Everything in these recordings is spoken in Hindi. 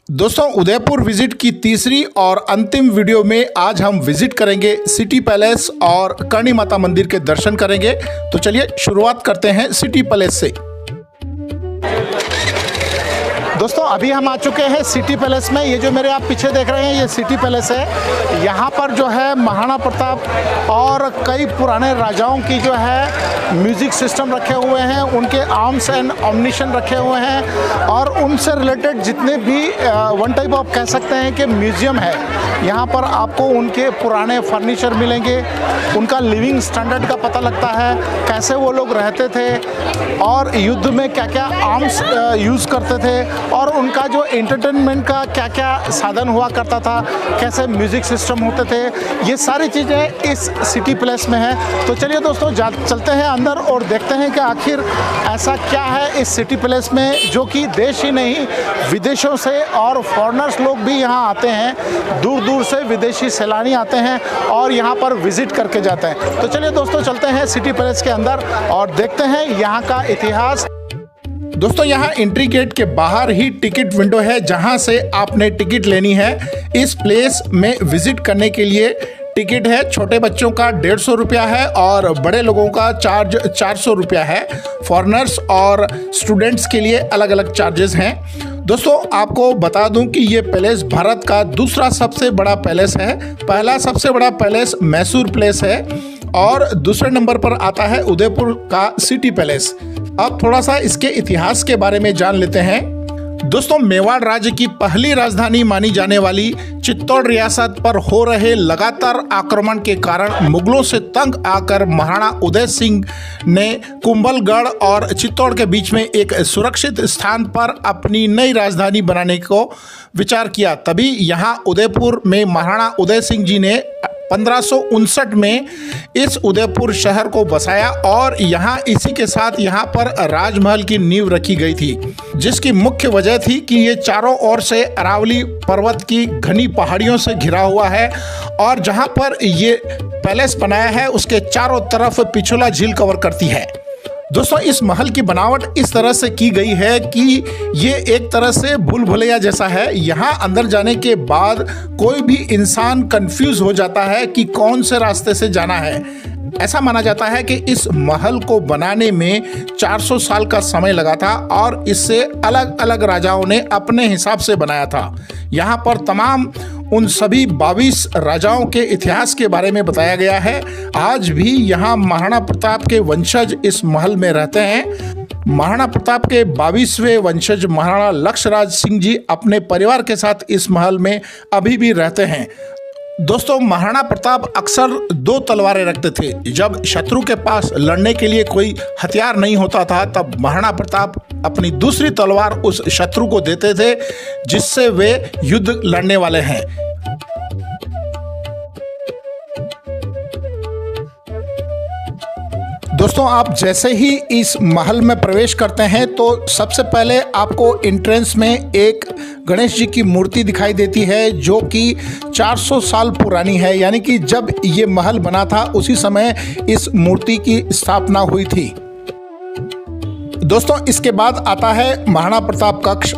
दोस्तों, उदयपुर विजिट की तीसरी और अंतिम वीडियो में आज हम विजिट करेंगे सिटी पैलेस और करणी माता मंदिर के दर्शन करेंगे। तो चलिए शुरुआत करते हैं सिटी पैलेस से। दोस्तों, अभी हम आ चुके हैं सिटी पैलेस में। ये जो मेरे आप पीछे देख रहे हैं ये सिटी पैलेस है। यहाँ पर जो है महाराणा प्रताप और कई पुराने राजाओं की जो है म्यूजिक सिस्टम रखे हुए हैं, उनके आर्म्स एंड ऑम्निशन रखे हुए हैं और उनसे रिलेटेड जितने भी वन टाइप ऑफ कह सकते हैं कि म्यूजियम है। यहाँ पर आपको उनके पुराने फर्नीचर मिलेंगे, उनका लिविंग स्टैंडर्ड का पता लगता है, कैसे वो लोग रहते थे और युद्ध में क्या क्या आर्म्स यूज़ करते थे और उनका जो एंटरटेनमेंट का क्या क्या साधन हुआ करता था, कैसे म्यूज़िक सिस्टम होते थे, ये सारी चीज़ें इस सिटी पैलेस में है। तो चलिए दोस्तों, चलते हैं अंदर और देखते हैं कि आखिर ऐसा क्या है इस सिटी पैलेस में जो कि देश ही नहीं विदेशों से और फॉरेनर्स लोग भी यहाँ आते हैं। दूर दूर से विदेशी सैलानी आते हैं और यहाँ पर विजिट करके जाते हैं। तो चलिए दोस्तों, चलते हैं सिटी पैलेस के अंदर और देखते हैं यहाँ का इतिहास। दोस्तों, यहाँ एंट्री गेट के बाहर ही टिकट विंडो है जहाँ से आपने टिकट लेनी है। इस प्लेस में विजिट करने के लिए टिकट है। छोटे बच्चों का 150 रुपया है और बड़े लोगों का चार्ज 400 रुपया है। फॉरेनर्स और स्टूडेंट्स के लिए अलग अलग चार्जेस हैं। दोस्तों, आपको बता दूं कि ये पैलेस भारत का दूसरा सबसे बड़ा पैलेस है। पहला सबसे बड़ा पैलेस मैसूर पैलेस है और दूसरे नंबर पर आता है उदयपुर का सिटी पैलेस। अब थोड़ा सा इसके इतिहास के बारे में जान लेते हैं। दोस्तों, मेवाड़ राज्य की पहली राजधानी मानी जाने वाली चित्तौड़ रियासत पर हो रहे लगातार आक्रमण के कारण मुगलों से तंग आकर महाराणा उदय सिंह ने कुंभलगढ़ और चित्तौड़ के बीच में एक सुरक्षित स्थान पर अपनी नई राजधानी बनाने को विचार किया। तभी यहाँ उदयपुर में महाराणा उदय सिंह जी ने 1559 में इस उदयपुर शहर को बसाया और यहाँ इसी के साथ यहाँ पर राजमहल की नींव रखी गई थी, जिसकी मुख्य वजह थी कि ये चारों ओर से अरावली पर्वत की घनी पहाड़ियों से घिरा हुआ है और जहाँ पर ये पैलेस बनाया है उसके चारों तरफ पिछोला झील कवर करती है। दोस्तों, इस महल की बनावट इस तरह से की गई है कि ये एक तरह से भूल भुलैया जैसा है। यहाँ अंदर जाने के बाद कोई भी इंसान कंफ्यूज हो जाता है कि कौन से रास्ते से जाना है। ऐसा माना जाता है कि इस महल को बनाने में 400 साल का समय लगा था और इससे अलग अलग राजाओं ने अपने हिसाब से बनाया था। यहाँ पर तमाम उन सभी 22 राजाओं के इतिहास के बारे में बताया गया है। आज भी यहाँ महाराणा प्रताप के वंशज इस महल में रहते हैं। महाराणा प्रताप के 22वें वंशज महाराणा लक्षराज सिंह जी अपने परिवार के साथ इस महल में अभी भी रहते हैं। दोस्तों, महाराणा प्रताप अक्सर 2 तलवारें रखते थे। जब शत्रु के पास लड़ने के लिए कोई हथियार नहीं होता था तब महाराणा प्रताप अपनी दूसरी तलवार उस शत्रु को देते थे जिससे वे युद्ध लड़ने वाले हैं। दोस्तों, आप जैसे ही इस महल में प्रवेश करते हैं तो सबसे पहले आपको एंट्रेंस में एक गणेश जी की मूर्ति दिखाई देती है जो कि 400 साल पुरानी है, यानी कि जब ये महल बना था उसी समय इस मूर्ति की स्थापना हुई थी। दोस्तों, इसके बाद आता है महाराणा प्रताप कक्ष।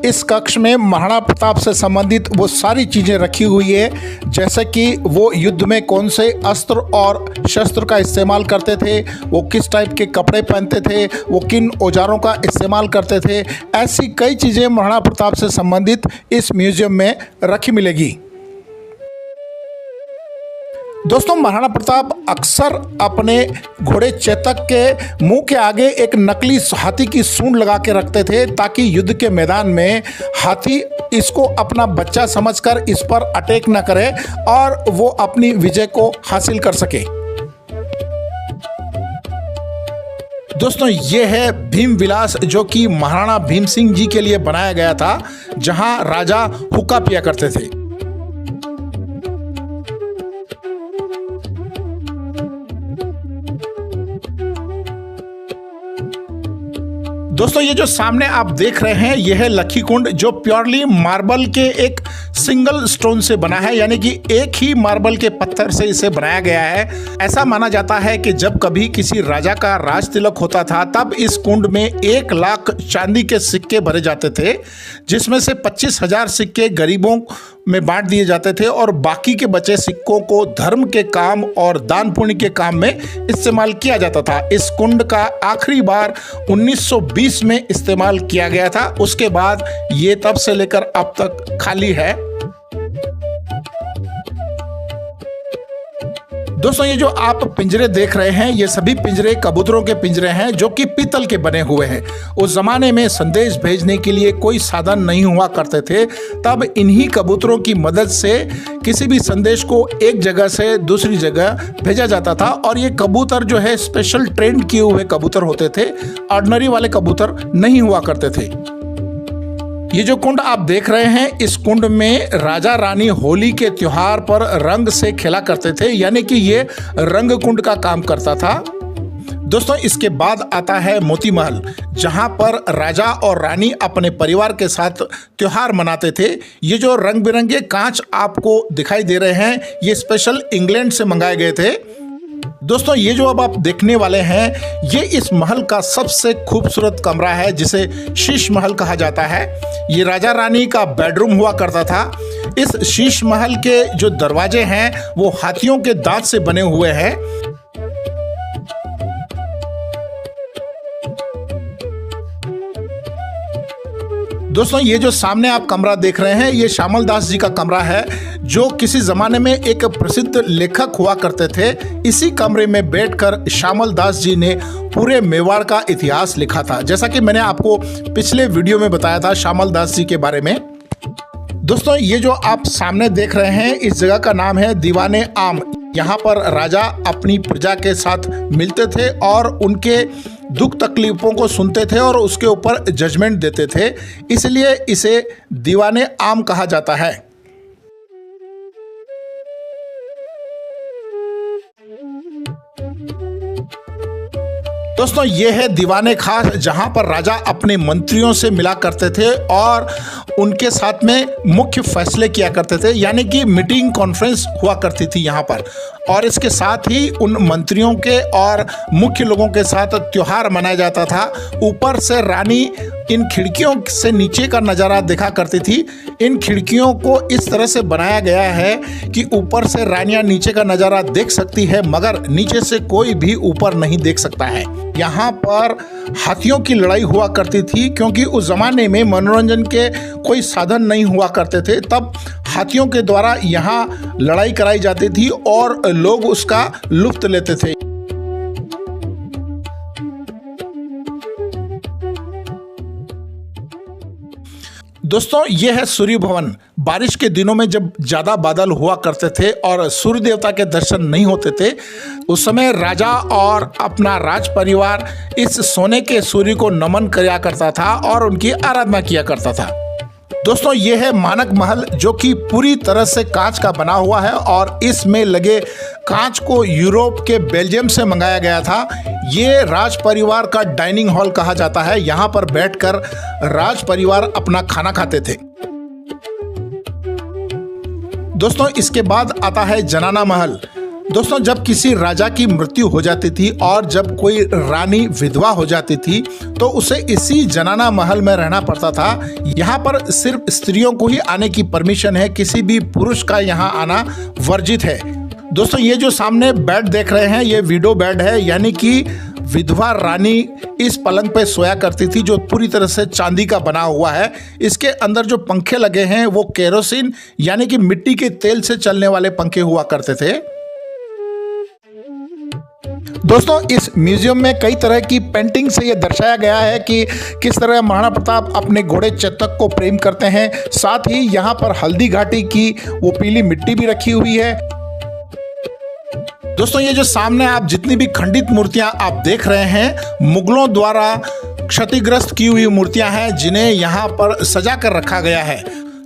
इस कक्ष में महाराणा प्रताप से संबंधित वो सारी चीज़ें रखी हुई है, जैसे कि वो युद्ध में कौन से अस्त्र और शस्त्र का इस्तेमाल करते थे, वो किस टाइप के कपड़े पहनते थे, वो किन औजारों का इस्तेमाल करते थे। ऐसी कई चीज़ें महाराणा प्रताप से संबंधित इस म्यूजियम में रखी मिलेगी। दोस्तों, महाराणा प्रताप अक्सर अपने घोड़े चेतक के मुंह के आगे एक नकली हाथी की सूंड लगा के रखते थे ताकि युद्ध के मैदान में हाथी इसको अपना बच्चा समझकर इस पर अटैक न करे और वो अपनी विजय को हासिल कर सके। दोस्तों, ये है भीम विलास जो कि महाराणा भीम सिंह जी के लिए बनाया गया था, जहां राजा हुक्का पिया करते थे। दोस्तों ये जो सामने आप देख रहे हैं यह है लक्खी कुंड, जो प्योरली मार्बल के एक सिंगल स्टोन से बना है, यानी कि एक ही मार्बल के पत्थर से इसे बनाया गया है। ऐसा माना जाता है कि जब कभी किसी राजा का राज तिलक होता था तब इस कुंड में 1 लाख चांदी के सिक्के भरे जाते थे, जिसमें से 25,000 सिक्के गरीबों में बांट दिए जाते थे और बाकी के बचे सिक्कों को धर्म के काम और दान पुण्य के काम में इस्तेमाल किया जाता था। इस कुंड का आखिरी बार 1920 में इस्तेमाल किया गया था। उसके बाद ये तब से लेकर अब तक खाली है। दोस्तों ये जो आप पिंजरे देख रहे हैं ये सभी पिंजरे कबूतरों के पिंजरे हैं, जो कि पीतल के बने हुए हैं। उस जमाने में संदेश भेजने के लिए कोई साधन नहीं हुआ करते थे, तब इन्हीं कबूतरों की मदद से किसी भी संदेश को एक जगह से दूसरी जगह भेजा जाता था। और ये कबूतर जो है स्पेशल ट्रेंड किए हुए कबूतर होते थे, ऑर्डिनरी वाले कबूतर नहीं हुआ करते थे। ये जो कुंड आप देख रहे हैं, इस कुंड में राजा रानी होली के त्योहार पर रंग से खेला करते थे, यानी कि ये रंग कुंड का काम करता था। दोस्तों इसके बाद आता है मोती महल, जहां पर राजा और रानी अपने परिवार के साथ त्योहार मनाते थे। ये जो रंग बिरंगे कांच आपको दिखाई दे रहे हैं ये स्पेशल इंग्लैंड से मंगाए गए थे। दोस्तों ये जो अब आप देखने वाले हैं ये इस महल का सबसे खूबसूरत कमरा है, जिसे शीश महल कहा जाता है। ये राजा रानी का बेडरूम हुआ करता था। इस शीश महल के जो दरवाजे हैं वो हाथियों के दांत से बने हुए हैं। दोस्तों ये जो सामने आप कमरा देख रहे हैं ये श्यामल दास जी का कमरा है, जो किसी जमाने में एक प्रसिद्ध लेखक हुआ करते थे। इसी कमरे में बैठकर श्यामल दास जी ने पूरे मेवाड़ का इतिहास लिखा था, जैसा कि मैंने आपको पिछले वीडियो में बताया था श्यामल दास जी के बारे में। दोस्तों ये जो आप सामने देख रहे हैं इस जगह का नाम है दीवाने आम। यहाँ पर राजा अपनी प्रजा के साथ मिलते थे और उनके दुख तकलीफों को सुनते थे और उसके ऊपर जजमेंट देते थे, इसलिए इसे दीवाने आम कहा जाता है। दोस्तों ये है दीवाने खास, जहां पर राजा अपने मंत्रियों से मिला करते थे और उनके साथ में मुख्य फैसले किया करते थे, यानी कि मीटिंग कॉन्फ्रेंस हुआ करती थी यहाँ पर। और इसके साथ ही उन मंत्रियों के और मुख्य लोगों के साथ त्योहार मनाया जाता था। ऊपर से रानी इन खिड़कियों से नीचे का नज़ारा देखा करती थी। इन खिड़कियों को इस तरह से बनाया गया है कि ऊपर से रानियां नीचे का नज़ारा देख सकती है, मगर नीचे से कोई भी ऊपर नहीं देख सकता है। यहाँ पर हाथियों की लड़ाई हुआ करती थी, क्योंकि उस जमाने में मनोरंजन के कोई साधन नहीं हुआ करते थे। तब हाथियों के द्वारा यहाँ लड़ाई कराई जाती थी और लोग उसका लुत्फ लेते थे। दोस्तों ये है सूर्य भवन। बारिश के दिनों में जब ज़्यादा बादल हुआ करते थे और सूर्य देवता के दर्शन नहीं होते थे, उस समय राजा और अपना राज परिवार इस सोने के सूर्य को नमन किया करता था और उनकी आराधना किया करता था। दोस्तों ये है मानक महल, जो कि पूरी तरह से कांच का बना हुआ है और इसमें लगे कांच को यूरोप के बेल्जियम से मंगाया गया था। ये राज परिवार का डाइनिंग हॉल कहा जाता है। यहाँ पर बैठकर राज परिवार अपना खाना खाते थे। दोस्तों इसके बाद आता है जनाना महल। दोस्तों जब किसी राजा की मृत्यु हो जाती थी और जब कोई रानी विधवा हो जाती थी तो उसे इसी जनाना महल में रहना पड़ता था। यहाँ पर सिर्फ स्त्रियों को ही आने की परमिशन है, किसी भी पुरुष का यहाँ आना वर्जित है। दोस्तों ये जो सामने बेड देख रहे हैं ये विडो बेड है, यानी कि विधवा रानी इस पलंग पे सोया करती थी, जो पूरी तरह से चांदी का बना हुआ है। इसके अंदर जो पंखे लगे हैं वो केरोसिन यानी कि मिट्टी के तेल से चलने वाले पंखे हुआ करते थे। दोस्तों इस म्यूजियम में कई तरह की पेंटिंग से ये दर्शाया गया है कि किस तरह महाराणा प्रताप अपने घोड़े चेतक को प्रेम करते हैं। साथ ही यहाँ पर हल्दी घाटी की वो पीली मिट्टी भी रखी हुई है। दोस्तों ये जो सामने आप जितनी भी खंडित मूर्तियां आप देख रहे हैं मुगलों द्वारा क्षतिग्रस्त की हुई मूर्तियां हैं, जिन्हें यहाँ पर सजा कर रखा गया है।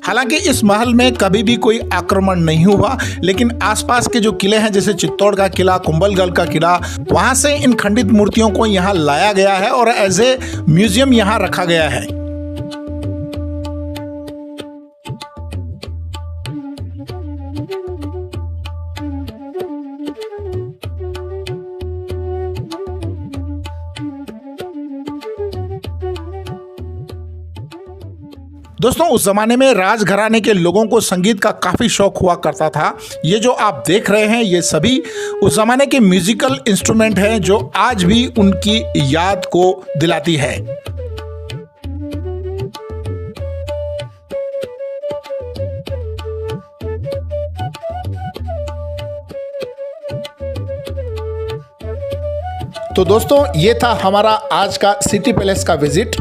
हालांकि इस महल में कभी भी कोई आक्रमण नहीं हुआ, लेकिन आसपास के जो किले हैं जैसे चित्तौड़ का किला, कुंभलगढ़ का किला, वहां से इन खंडित मूर्तियों को यहाँ लाया गया है और एज ए म्यूजियम यहाँ रखा गया है। दोस्तों, उस जमाने में राजघराने के लोगों को संगीत का काफी शौक हुआ करता था। ये जो आप देख रहे हैं ये सभी उस जमाने के म्यूजिकल इंस्ट्रूमेंट हैं जो आज भी उनकी याद को दिलाती है। तो दोस्तों, ये था हमारा आज का सिटी पैलेस का विजिट।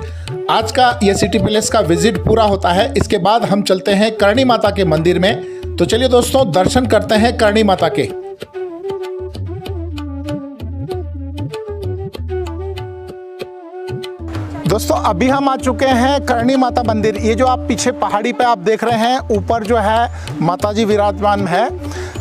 आज का ये सिटी पैलेस का विजिट पूरा होता है, इसके बाद हम चलते हैं करणी माता के मंदिर में। तो चलिए दोस्तों, दर्शन करते हैं करणी माता के। दोस्तों, अभी हम आ चुके हैं करणी माता मंदिर। ये जो आप पीछे पहाड़ी पे आप देख रहे हैं, ऊपर जो है माता जी विराजमान है।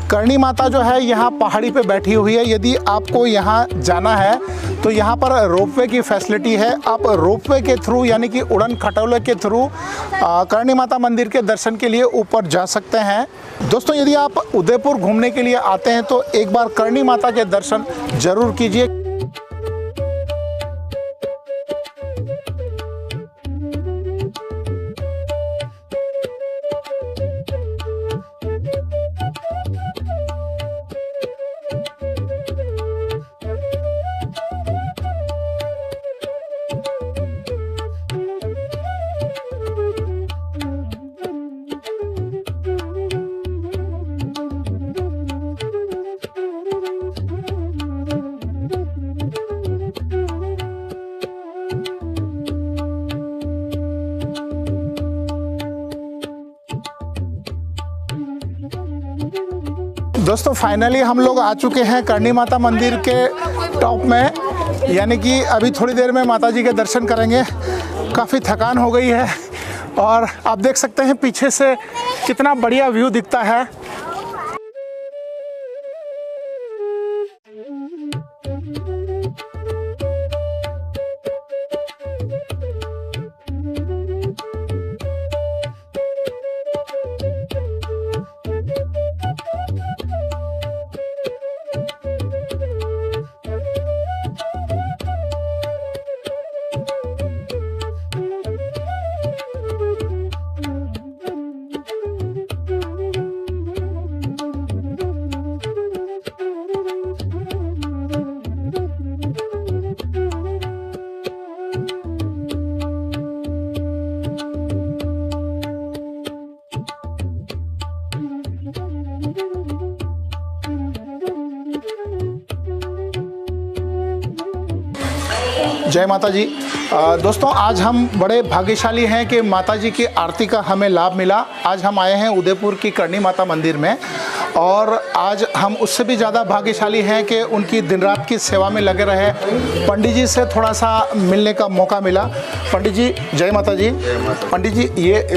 करणी माता जो है यहाँ पहाड़ी पे बैठी हुई है। यदि आपको यहाँ जाना है तो यहाँ पर रोपवे की फैसिलिटी है। आप रोपवे के थ्रू यानी कि उड़न खटोले के थ्रू करणी माता मंदिर के दर्शन के लिए ऊपर जा सकते हैं। दोस्तों, यदि आप उदयपुर घूमने के लिए आते हैं तो एक बार करणी माता के दर्शन जरूर कीजिए। दोस्तों, फाइनली हम लोग आ चुके हैं करणी माता मंदिर के टॉप में, यानी कि अभी थोड़ी देर में माता जी के दर्शन करेंगे। काफ़ी थकान हो गई है और आप देख सकते हैं पीछे से कितना बढ़िया व्यू दिखता है। जय माता जी। दोस्तों, आज हम बड़े भाग्यशाली हैं कि माता जी की आरती का हमें लाभ मिला। आज हम आए हैं उदयपुर की करणी माता मंदिर में और आज हम उससे भी ज़्यादा भाग्यशाली हैं कि उनकी दिन रात की सेवा में लगे रहे। पंडित जी से थोड़ा सा मिलने का मौका मिला। पंडित जी, जय माता जी। पंडित जी, ये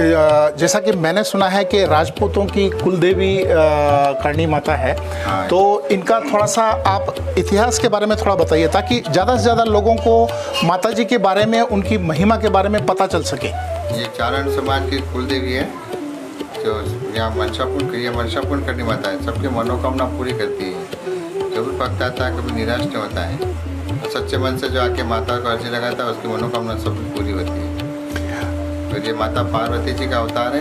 जैसा कि मैंने सुना है कि राजपूतों की कुलदेवी करणी माता है, तो इनका थोड़ा सा आप इतिहास के बारे में थोड़ा बताइए ताकि ज़्यादा से ज़्यादा लोगों को माता जी के बारे में, उनकी महिमा के बारे में पता चल सके। ये चारण समाज की कुलदेवी है जो यहाँ मनसापूर्ण करनी माता है। सबके मनोकामना पूरी करती है। जो भी भक्त आता है कभी निराश नहीं होता है। तो सच्चे मन से जो आके माता को अर्जी लगाता है उसकी मनोकामना सब पूरी होती है। तो ये माता पार्वती जी का अवतार है।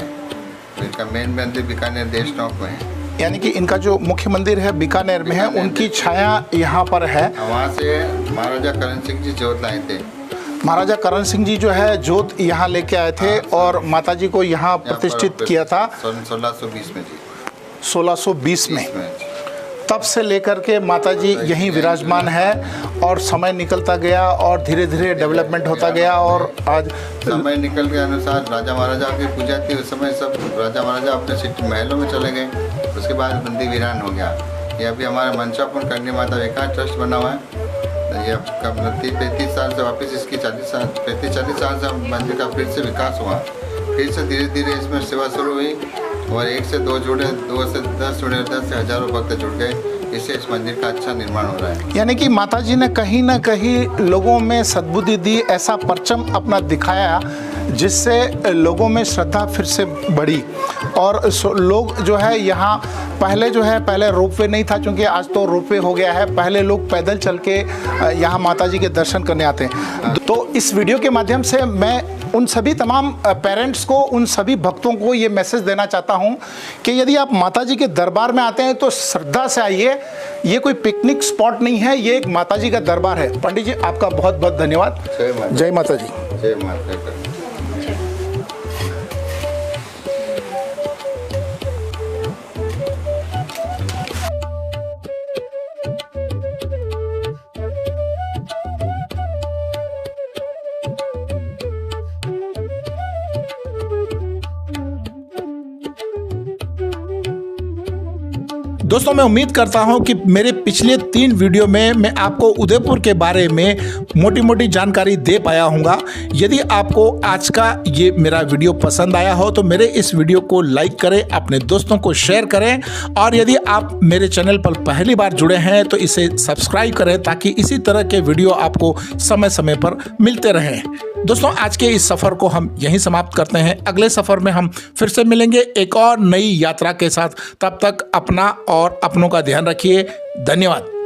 तो इनका मेन मंदिर बीकानेर देशनोक में है। यानी कि इनका जो मुख्य मंदिर है बीकानेर में है, उनकी छाया यहाँ पर है। वहाँ से महाराजा करण सिंह जी जोत लाए थे। महाराजा करण सिंह जी जो है जोत यहाँ लेके आए थे और माता जी को यहाँ प्रतिष्ठित किया था 1620 में जी। 1620 में। तब से लेकर के माता जी यहीं विराजमान है और समय निकलता गया और धीरे धीरे डेवलपमेंट होता गया और आज समय निकल के अनुसार राजा महाराजा की पूजा थी। उस समय सब राजा महाराजा अपने सिटी महलों में चले गए। उसके बाद मंदिर वीरान हो गया। ये अभी हमारा मनसापूर्ण करणी माता विकास ट्रस्ट बना हुआ है। ये कब 35 साल से वापस इसकी 35-40 साल से मंदिर का फिर से विकास हुआ। फिर से धीरे धीरे इसमें सेवा शुरू हुई और 1 से 2 जुड़े, 2 से 10 जुड़े, 10 से हज़ारों भक्त जुड़ गए। इससे इस मंदिर का अच्छा निर्माण हो रहा है। यानी कि माता जी ने कहीं ना कहीं लोगों में सद्बुद्धि दी, ऐसा परचम अपना दिखाया जिससे लोगों में श्रद्धा फिर से बढ़ी। और लोग जो है यहाँ पहले रोपवे नहीं था, क्योंकि आज तो रोपवे हो गया है। पहले लोग पैदल चल के यहाँ माता जी के दर्शन करने आते हैं। तो इस वीडियो के माध्यम से मैं उन सभी तमाम पेरेंट्स को, उन सभी भक्तों को ये मैसेज देना चाहता हूँ कि यदि आप माता जी के दरबार में आते हैं तो श्रद्धा से आइए। ये कोई पिकनिक स्पॉट नहीं है, ये एक माता जी का दरबार है। पंडित जी, आपका बहुत बहुत धन्यवाद। जय माता जी। जय माता दी। दोस्तों, मैं उम्मीद करता हूं कि मेरे पिछले 3 वीडियो में मैं आपको उदयपुर के बारे में मोटी मोटी जानकारी दे पाया हूँगा। यदि आपको आज का ये मेरा वीडियो पसंद आया हो तो मेरे इस वीडियो को लाइक करें, अपने दोस्तों को शेयर करें, और यदि आप मेरे चैनल पर पहली बार जुड़े हैं तो इसे सब्सक्राइब करें ताकि इसी तरह के वीडियो आपको समय समय पर मिलते रहें। दोस्तों, आज के इस सफ़र को हम यहीं समाप्त करते हैं। अगले सफ़र में हम फिर से मिलेंगे एक और नई यात्रा के साथ। तब तक अपना और अपनों का ध्यान रखिए। धन्यवाद।